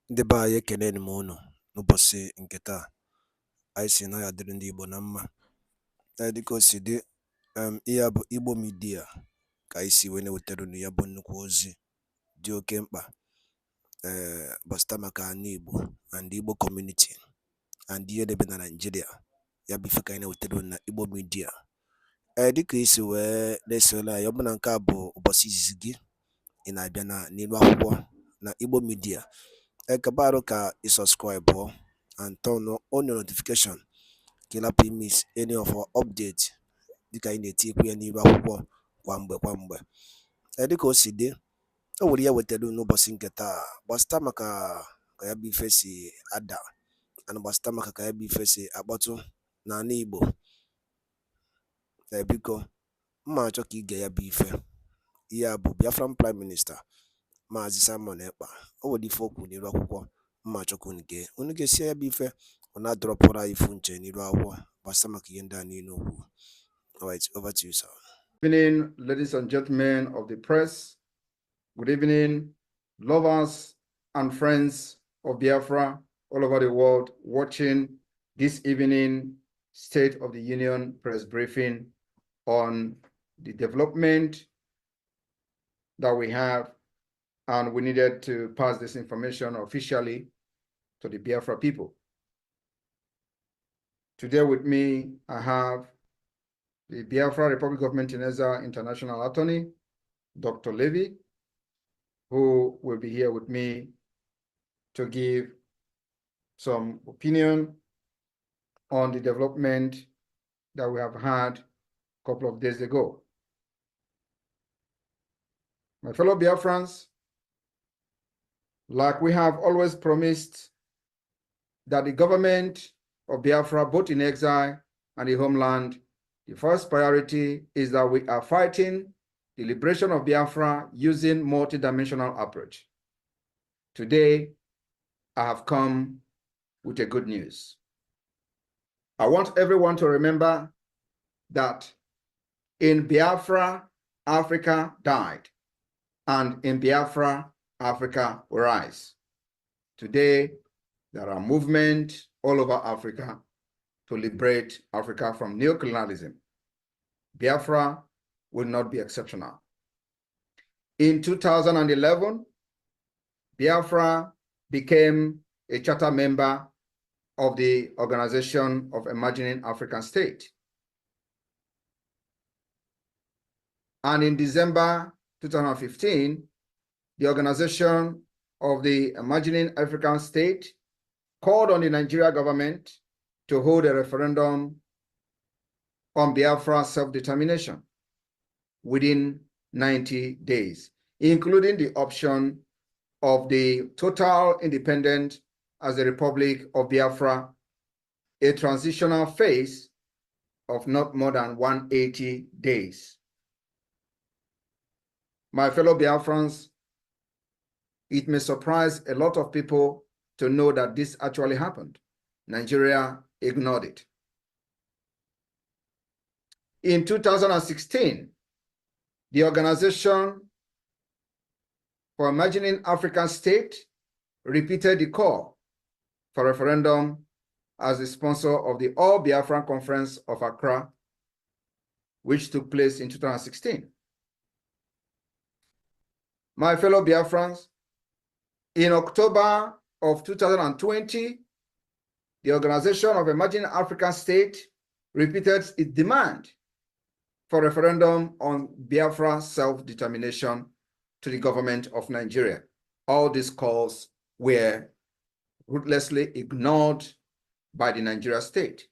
Ndị be anyị ekeneni m unu n'ụbọchị nke taa. Anyị sị na ya dịrị ndị Igbo na mma. Dịka o si dị, ihe a bụ Igbo Media ka anyị si wee na-ewetara unu ya bụ nnukwu ozi dị oke mkpa gbasata maka ana Igbo and Igbo community and ihe debe na Nigeria. Ya bụ ife ka anyị na-ewetara unu na Igbo Media. Dịka isi wee na-esole anyị, ọ bụ na nke a bụ ụbọchị izizi gị ị na-abịa n'ilu akwụkwọ na Igbo Media, kabaru ka i subscribe and turn on your notification ka ị lapụ miss any of our update dịka anyị na-etikwu ya n'ilu akwụkwọ kwa mgbe. Dịka o si dị, o nwere ya wetara n'ụbọchị nke taa gbasata maka ka ya bụ ife si ada and gbasata maka ka ya bụ ife si akpọtụ n'ala Igbo. Biko mma achọ ka ige ya bụ ife. Ihe a bụ Biafran Prime Minister MAZI Simon Ekpa. O nwere ife okwu n'ilu akwụkwọ mma achọ ka unu ga-esi ya bụ ife ọ na-adọrọpụrụ anyị ifu nche n'ilu akwụkwọ gbasata maka ihe ndị a niile okwu. Alright, over to you, sir. Good evening, ladies and gentlemen of the press. Good evening, lovers and friends of Biafra all over the world watching this evening State of the Union press briefing on the development that we have, and we needed to pass this information officially to the Biafra people. Today with me, I have the Biafra Republic of Montenegro International Attorney, Dr. Levy, who will be here with me to give some opinion on the development that we have had a couple of days ago. My fellow Biafrans, like we have always promised, that the government of Biafra, both in exile and the homeland, the first priority is that we are fighting the liberation of Biafra using multidimensional approach. Today, I have come with a good news. I want everyone to remember that in Biafra, Africa died, and in Biafra, Africa will rise. Today, there are movements all over Africa to liberate Africa from neocolonialism. Biafra will not be exceptional. In 2011, Biafra became a charter member of the Organization of Emerging African States. And in December 2015, the Organization of the Emerging African State called on the Nigeria government to hold a referendum on Biafra self-determination within 90 days, including the option of the total independence as the Republic of Biafra, a transitional phase of not more than 180 days. My fellow Biafrans, it may surprise a lot of people to know that this actually happened. Nigeria ignored it. In 2016, the Organization for Emerging African States repeated the call for referendum as the sponsor of the All Biafran Conference of Accra, which took place in 2016. My fellow Biafrans, in October of 2020, the Organization of Emerging African States repeated its demand for referendum on Biafra self-determination to the government of Nigeria. All these calls were ruthlessly ignored by the Nigeria state.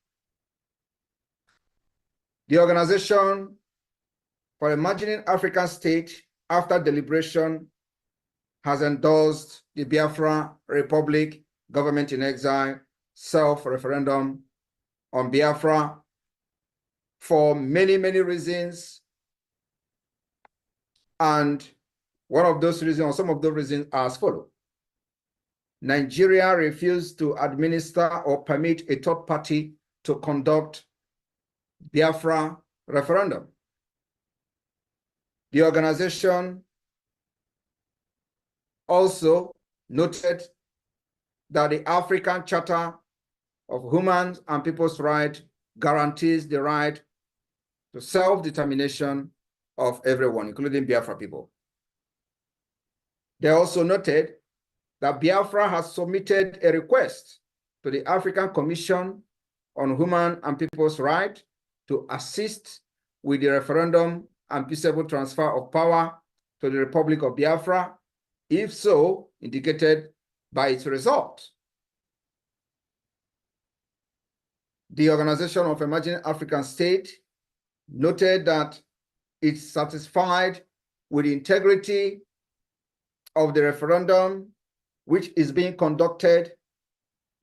The Organization for Emerging African States, after deliberation, has endorsed the Biafra Republic government in exile self-referendum on Biafra for many, many reasons. And one of those reasons, or some of those reasons, are as follows. Nigeria refused to administer or permit a third party to conduct Biafra referendum. The organization also noted that the African Charter of Human and People's Rights guarantees the right to self-determination of everyone, including Biafra people. They also noted that Biafra has submitted a request to the African Commission on Human and People's Rights to assist with the referendum and peaceable transfer of power to the Republic of Biafra, if so indicated by its result. The Organization of Emerging African States noted that it's satisfied with the integrity of the referendum, which is being conducted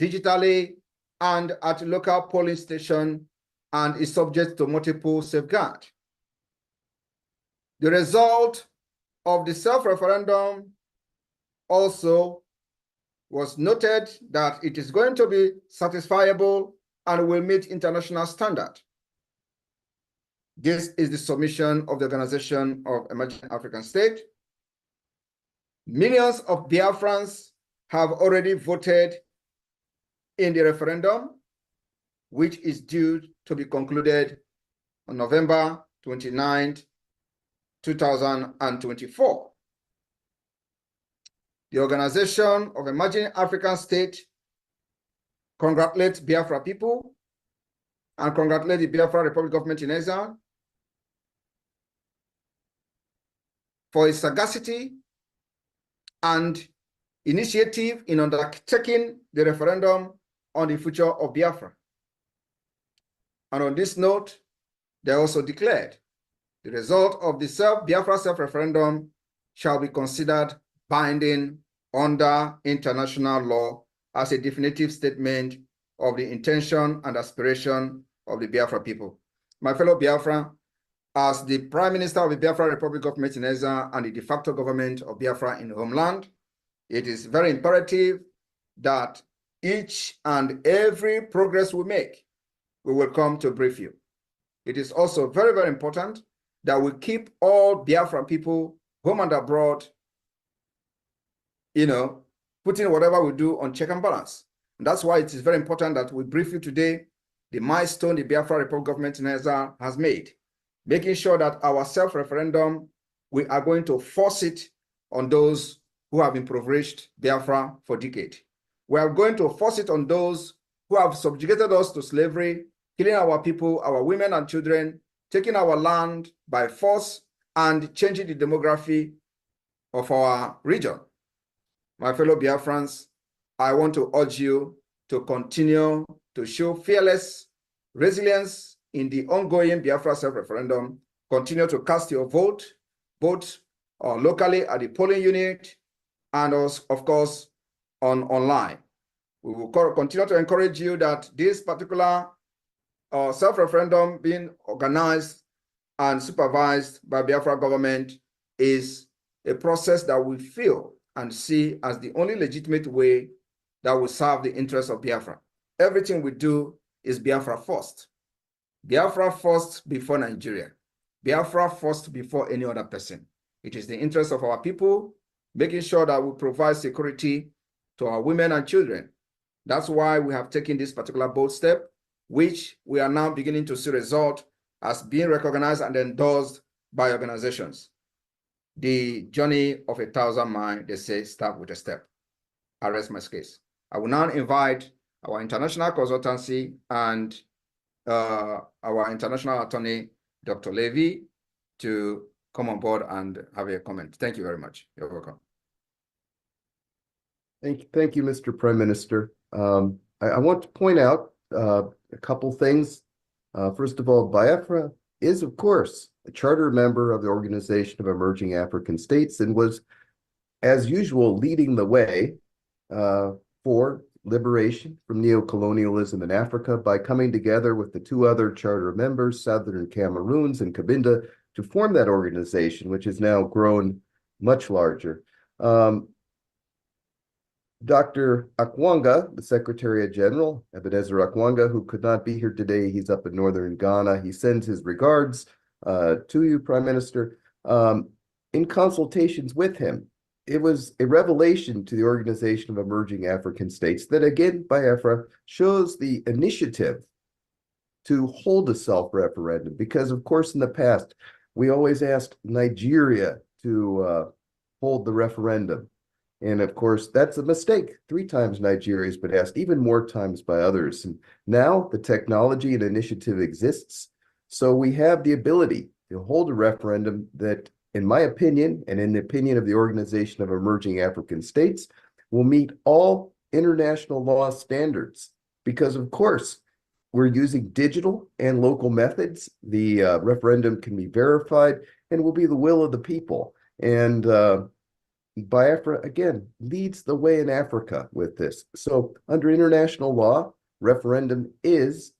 digitally and at local polling station and is subject to multiple safeguards. The result of the self-referendum also was noted that it is going to be satisfiable and will meet international standard. This is the submission of the Organization of Emerging African States. Millions of Biafrans have already voted in the referendum, which is due to be concluded on November 29th, 2024. The Organization of Emerging African States congratulates Biafra people and congratulates the Biafra Republic government in exile for its sagacity and initiative in undertaking the referendum on the future of Biafra. And on this note, they also declared the result of the Biafra self-referendum shall be considered binding under international law as a definitive statement of the intention and aspiration of the Biafra people. My fellow Biafra, as the Prime Minister of the Biafra Republic government in exile and the de facto government of Biafra in the homeland, it is very imperative that each and every progress we make, we will come to brief you. It is also very, very important that we keep all Biafra people, home and abroad, putting whatever we do on check and balance. And that's why it is very important that we brief you today the milestone the Biafra Republic government in exile has made, making sure that our self-referendum, we are going to force it on those who have impoverished Biafra for decades. We are going to force it on those who have subjugated us to slavery, killing our people, our women and children, taking our land by force, and changing the demography of our region. My fellow Biafrans, I want to urge you to continue to show fearless resilience in the ongoing Biafra self-referendum. Continue to cast your vote, both locally at the polling unit and also, of course, online. We will continue to encourage you that this particular self-referendum being organized and supervised by Biafra government is a process that we feel and see as the only legitimate way that will serve the interests of Biafra. Everything we do is Biafra first. Biafra first before Nigeria. Biafra first before any other person. It is the interest of our people, making sure that we provide security to our women and children. That's why we have taken this particular bold step, which we are now beginning to see result as being recognized and endorsed by organizations. The journey of 1,000 miles, they say, start with a step. I rest my case. I will now invite our international consultancy and our international attorney, Dr. Levy, to come on board and have a comment. Thank you very much. You're welcome. Thank you, Mr. Prime Minister. I want to point out a couple things. First of all, Biafra is, of course, a charter member of the Organization of Emerging African States and was, as usual, leading the way for liberation from neocolonialism in Africa by coming together with the two other charter members, Southern Cameroons and Cabinda, to form that organization, which has now grown much larger. Dr. Akwanga, the Secretary General, Ebenezer Akwanga, who could not be here today, he's up in northern Ghana. He sends his regards to you, Prime Minister. In consultations with him, it was a revelation to the Organization of Emerging African States that, again, Biafra shows the initiative to hold a self-referendum, because, of course, in the past, we always asked Nigeria to hold the referendum. And of course, that's a mistake. 3 times Nigeria has been asked, even more times by others. And now the technology and initiative exists. So we have the ability to hold a referendum that, in my opinion, and in the opinion of the Organization of Emerging African States, will meet all international law standards. Because, of course, we're using digital and local methods. The referendum can be verified and will be the will of the people. And Biafra, again, leads the way in Africa with this. So under international law, referendum is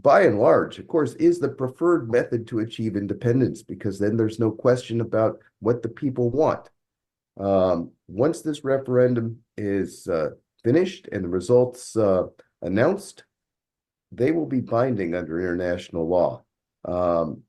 by and large, of course, is the preferred method to achieve independence, because then there's no question about what the people want. Once this referendum is finished and the results announced, they will be binding under international law.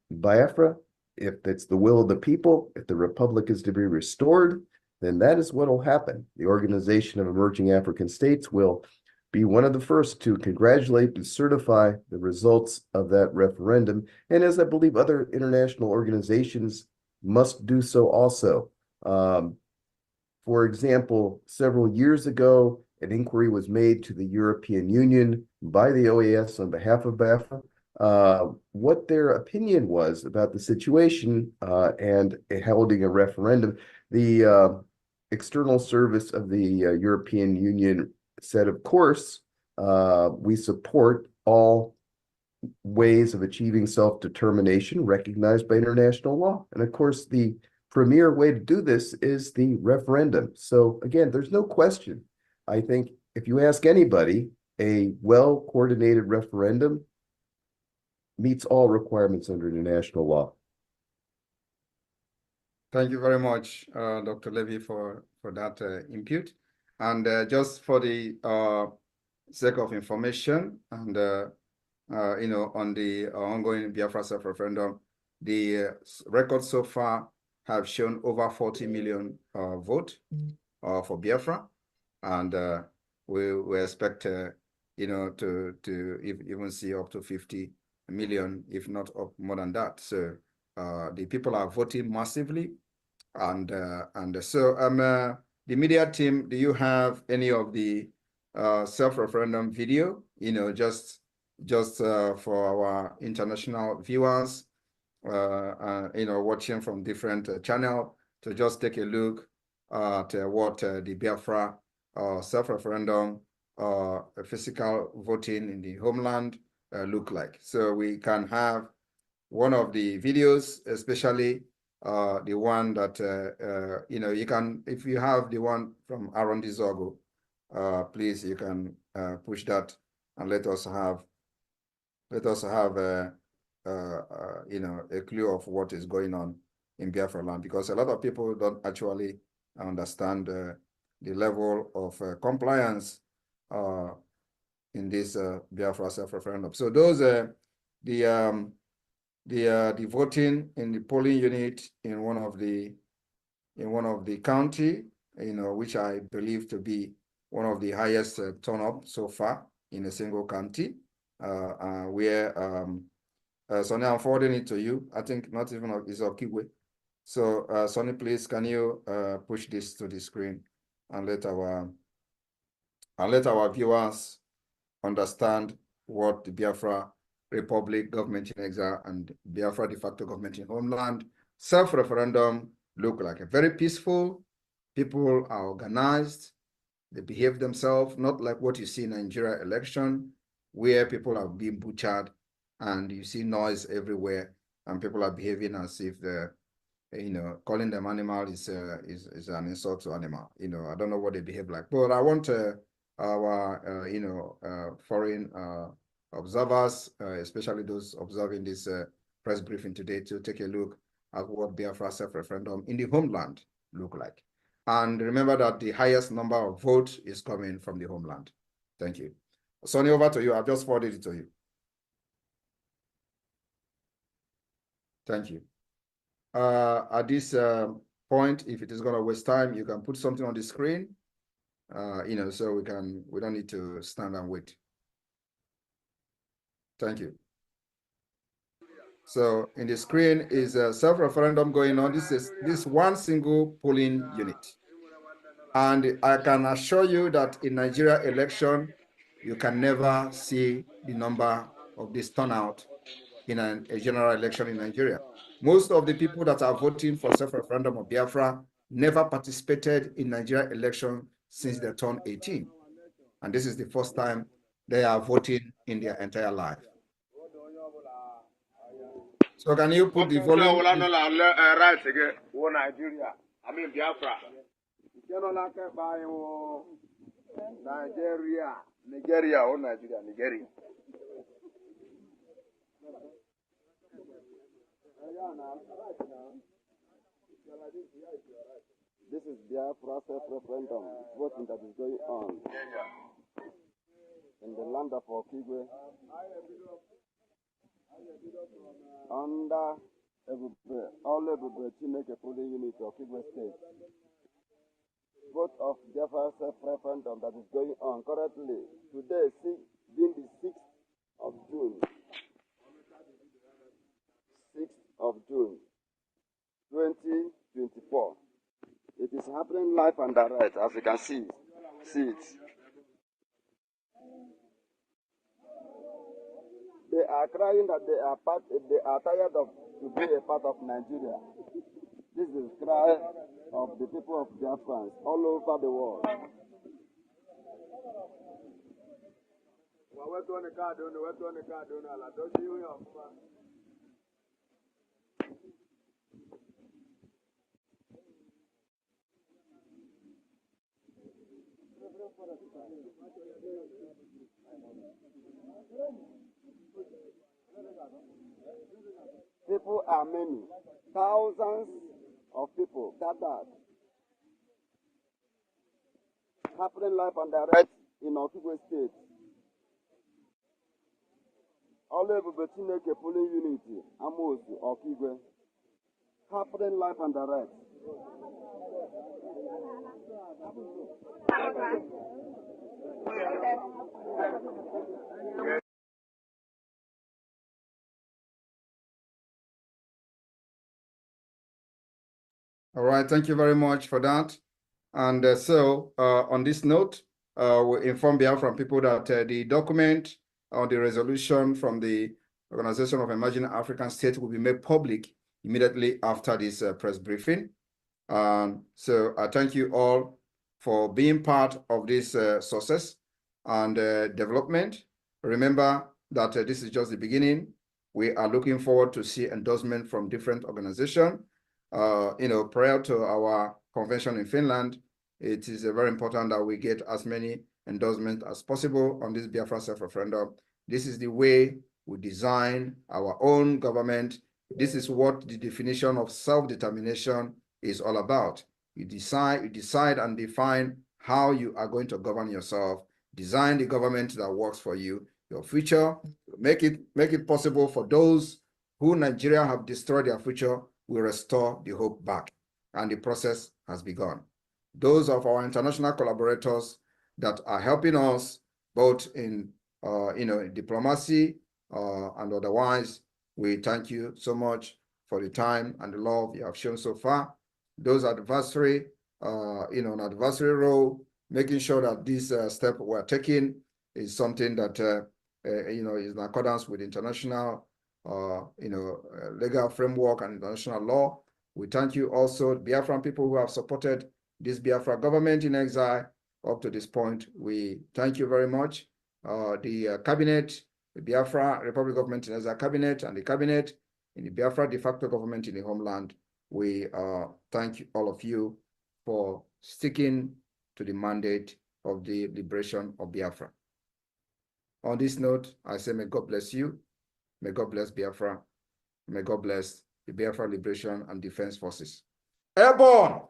Biafra, if it's the will of the people, if the republic is to be restored, then that is what will happen. The Organization of Emerging African States will be one of the first to congratulate and certify the results of that referendum. And as I believe other international organizations must do so also. For example, several years ago, an inquiry was made to the European Union by the OAS on behalf of Biafra, what their opinion was about the situation and holding a referendum. The external service of the European Union said, of course, we support all ways of achieving self-determination recognized by international law. And of course, the premier way to do this is the referendum. So again, there's no question. I think if you ask anybody, a well-coordinated referendum meets all requirements under international law. Thank you very much, Dr. Levy, for that input. And just for the sake of information, and on the ongoing Biafra self-referendum, the records so far have shown over 40 million vote for Biafra, and we expect to even see up to 50 million, if not up more than that. So the people are voting massively, and so the media team, do you have any of the self-referendum video? Just for our international viewers, watching from different channel, to just take a look at what the Biafra self-referendum physical voting in the homeland look like. So we can have one of the videos, especially the one that you can, if you have the one from Aaron Dizogo, please, you can push that and let us have a clue of what is going on in Biafra land, because a lot of people don't actually understand the level of compliance in this Biafra self-referendum. So those are the voting in the polling unit in one of the county, which I believe to be one of the highest turn up so far in a single county, where Sonny, I'm forwarding it to you. I think not even is Okigwe. So Sonny, please, can you push this to the screen and let our viewers understand what the Biafra Republic government in exile and Biafra de facto government in homeland self-referendum look like. A very peaceful, people are organized, they behave themselves, not like what you see in Nigeria election, where people are being butchered and you see noise everywhere and people are behaving as if they're, calling them animal is an insult to animal. I don't know what they behave like, but I want our foreign observers, especially those observing this press briefing today, to take a look at what Biafra self-referendum in the homeland look like. And remember that the highest number of votes is coming from the homeland. Thank you. Sonny, over to you. I've just forwarded it to you. Thank you. At this point. If it is going to waste time, you can put something on the screen, so we don't need to stand and wait. Thank you. So in the screen is a self-referendum going on. This is one single polling unit. And I can assure you that in Nigeria election, you can never see the number of this turnout in a general election in Nigeria. Most of the people that are voting for self-referendum of Biafra never participated in Nigeria election since they turned 18. And this is the first time they are voting in their entire life. So can you put the volume? Right again, Nigeria. I mean Biafra. Nigeria, or Nigeria. This is Biafra self-referendum voting that is going on in the land of Okigwe under all Ebube Chineke polling unit of Okigwe State. Vote of Biafra self-referendum that is going on currently today, being the 6th of June. 6th of June, 2024. It is happening live and direct, as you can see it. They are crying that they are tired of to be a part of Nigeria. This is the cry of the people of BIAFRANS all over the world. People are many, thousands of people gathered, happening live and direct in Okigwe State. All Ebube Chineke polling unity, Amosu, Okigwe, happening live and direct. All right, thank you very much for that. And on this note, we inform Biafran people that the document or the resolution from the Organization of Emerging African States will be made public immediately after this press briefing. So I thank you all for being part of this success and development. Remember that this is just the beginning. We are looking forward to see endorsement from different organizations. Prior to our convention in Finland, it is very important that we get as many endorsements as possible on this Biafra self-referendum. This is the way we design our own government. This is what the definition of self-determination is all about. You decide and define how you are going to govern yourself, design the government that works for you, your future, make it possible for those who Nigeria have destroyed their future, will restore the hope back. And the process has begun. Those of our international collaborators that are helping us both in diplomacy and otherwise, we thank you so much for the time and the love you have shown so far. Those adversary, an adversary role, making sure that this step we're taking is something that is in accordance with international legal framework and international law. We thank you also, Biafran people who have supported this Biafra government in exile up to this point. We thank you very much. The cabinet, the Biafra Republic Government in Exile cabinet, and the cabinet in the Biafra de facto government in the homeland. We thank all of you for sticking to the mandate of the liberation of Biafra. On this note, I say may God bless you. May God bless Biafra. May God bless the Biafra Liberation and Defense Forces. Airborne!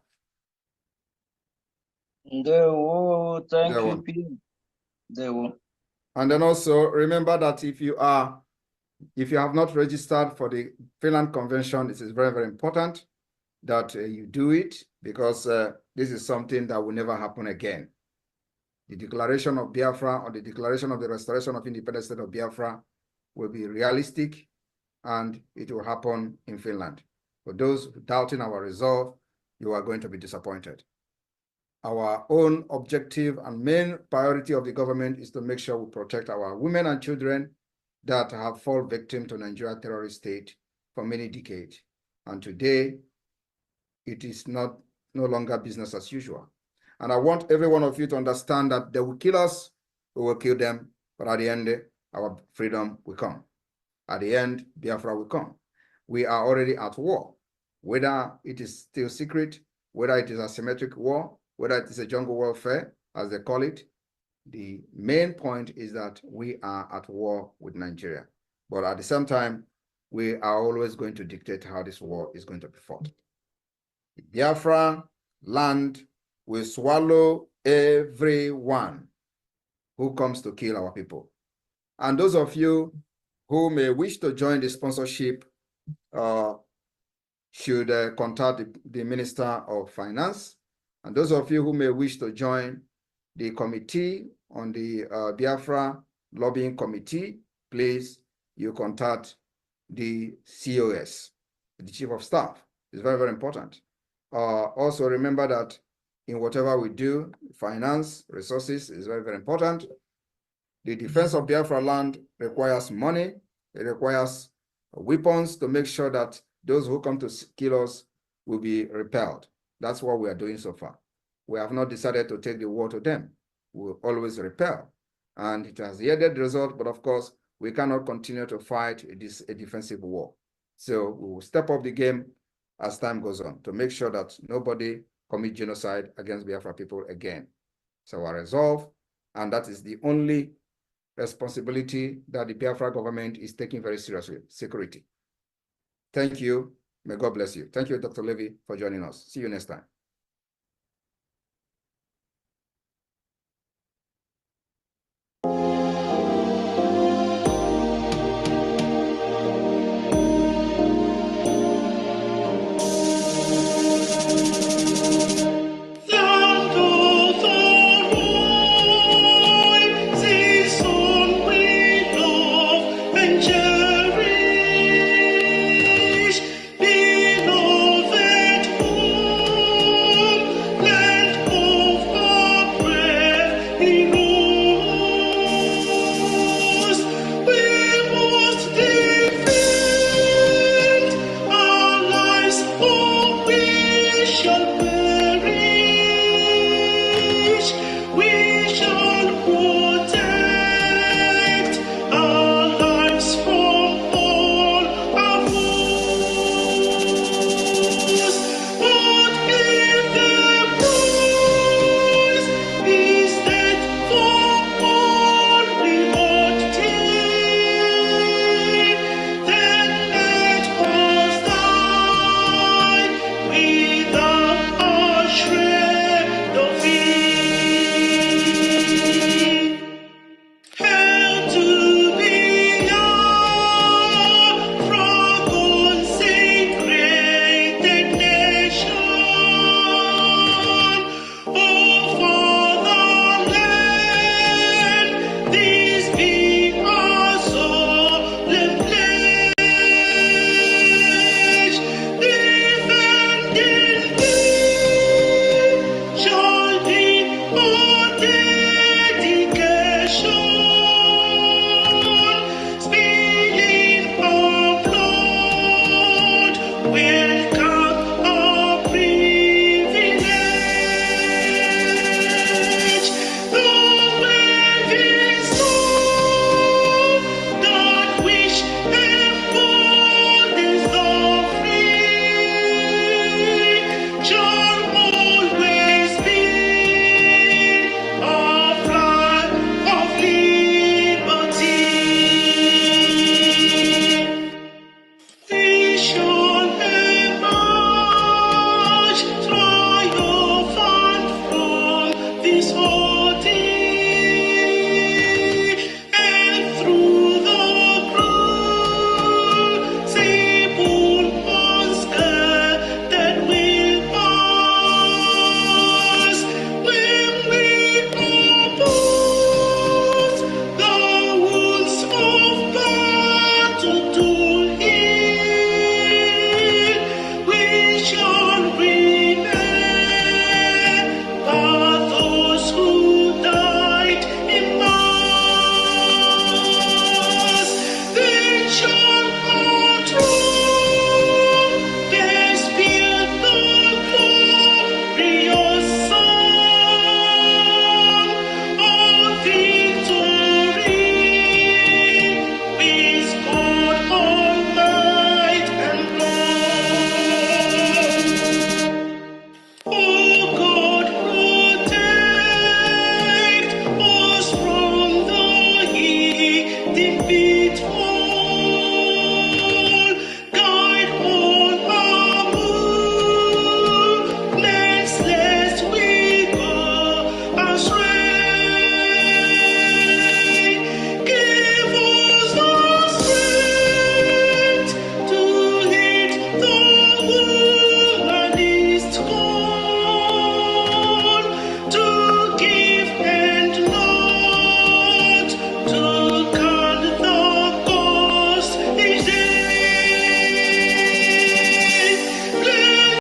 Thank you, Peter. And then also remember that if you have not registered for the Finland Convention, it is very, very important that you do it, because this is something that will never happen again. The declaration of Biafra, or the declaration of the restoration of independent state of Biafra, will be realistic, and it will happen in Finland. For those doubting our resolve, you are going to be disappointed. Our own objective and main priority of the government is to make sure we protect our women and children that have fallen victim to Nigeria terrorist state for many decades. And today, it is no longer business as usual. And I want every one of you to understand that they will kill us, we will kill them, but at the end, our freedom will come. At the end, Biafra will come. We are already at war, whether it is still secret, whether it is a symmetric war, whether it is a jungle warfare, as they call it. The main point is that we are at war with Nigeria. But at the same time, we are always going to dictate how this war is going to be fought. The Biafra land will swallow everyone who comes to kill our people. And those of you who may wish to join the sponsorship should contact the Minister of Finance. And those of you who may wish to join the committee on the Biafra lobbying committee, please, you contact the COS, the Chief of Staff. It's very, very important. Also remember that in whatever we do, finance, resources is very, very important. The defense of Biafra land requires money. It requires weapons to make sure that those who come to kill us will be repelled. That's what we are doing so far. We have not decided to take the war to them. We will always repel. And it has yielded result, but of course, we cannot continue to fight a defensive war. So we will step up the game as time goes on to make sure that nobody commits genocide against Biafra people again. So our resolve, and that is the only responsibility that the Biafra government is taking very seriously, security. Thank you. May God bless you. Thank you, Dr. Levy, for joining us. See you next time.